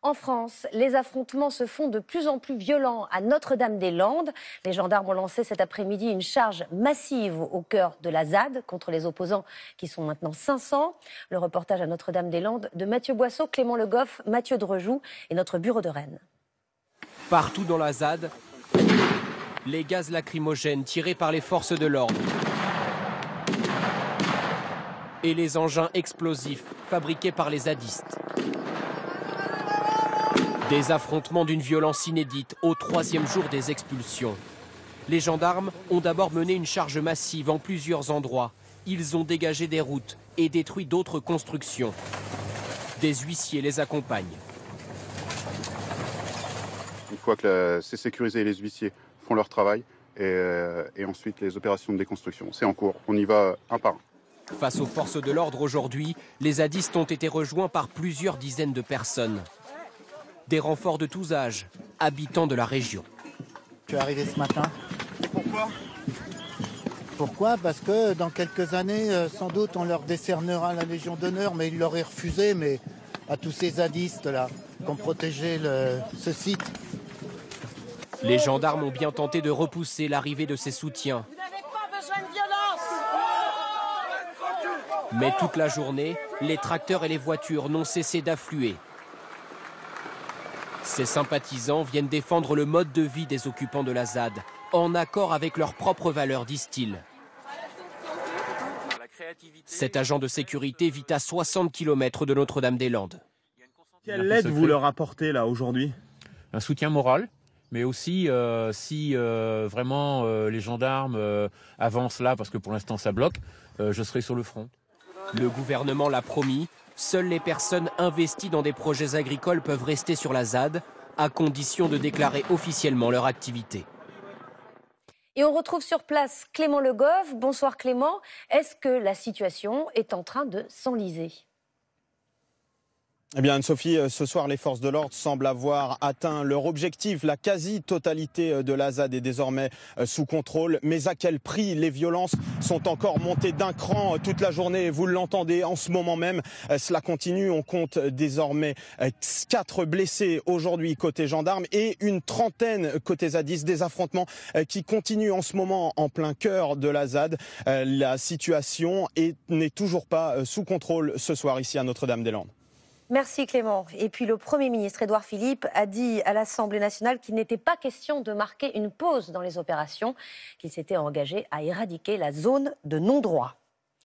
En France, les affrontements se font de plus en plus violents à Notre-Dame-des-Landes. Les gendarmes ont lancé cet après-midi une charge massive au cœur de la ZAD contre les opposants qui sont maintenant 500. Le reportage à Notre-Dame-des-Landes de Mathieu Boisseau, Clément Le Goff, Mathieu Drejoux et notre bureau de Rennes. Partout dans la ZAD, les gaz lacrymogènes tirés par les forces de l'ordre et les engins explosifs fabriqués par les zadistes. Des affrontements d'une violence inédite au 3e jour des expulsions. Les gendarmes ont d'abord mené une charge massive en plusieurs endroits. Ils ont dégagé des routes et détruit d'autres constructions. Des huissiers les accompagnent. Une fois que c'est sécurisé, les huissiers font leur travail et ensuite les opérations de déconstruction. C'est en cours, on y va un par un. Face aux forces de l'ordre aujourd'hui, les zadistes ont été rejoints par plusieurs dizaines de personnes. Des renforts de tous âges, habitants de la région. Je suis arrivé ce matin. Pourquoi ? Pourquoi? Parce que dans quelques années, sans doute, on leur décernera la Légion d'honneur, mais ils l'auraient refusé, mais à tous ces zadistes-là qui ont protégé ce site. Les gendarmes ont bien tenté de repousser l'arrivée de ces soutiens. Vous n'avez pas besoin de violence. Mais toute la journée, les tracteurs et les voitures n'ont cessé d'affluer. Ces sympathisants viennent défendre le mode de vie des occupants de la ZAD, en accord avec leurs propres valeurs, disent-ils. Cet agent de sécurité vit à 60 km de Notre-Dame-des-Landes. Quelle aide vous leur apportez là aujourd'hui? Un soutien moral, mais aussi si vraiment les gendarmes avancent là, parce que pour l'instant ça bloque, je serai sur le front. Le gouvernement l'a promis, seules les personnes investies dans des projets agricoles peuvent rester sur la ZAD, à condition de déclarer officiellement leur activité. Et on retrouve sur place Clément Le Goff. Bonsoir Clément. Est-ce que la situation est en train de s'enliser ? Eh bien, Anne-Sophie, ce soir, les forces de l'ordre semblent avoir atteint leur objectif. La quasi-totalité de la ZAD est désormais sous contrôle. Mais à quel prix? Les violences sont encore montées d'un cran toute la journée. Vous l'entendez en ce moment même. Cela continue. On compte désormais 4 blessés aujourd'hui côté gendarmes et une trentaine côté zadistes. Des affrontements qui continuent en ce moment en plein cœur de la ZAD. La situation n'est toujours pas sous contrôle ce soir ici à Notre-Dame-des-Landes. Merci Clément. Et puis le Premier ministre Édouard Philippe a dit à l'Assemblée nationale qu'il n'était pas question de marquer une pause dans les opérations, qu'il s'était engagé à éradiquer la zone de non-droit.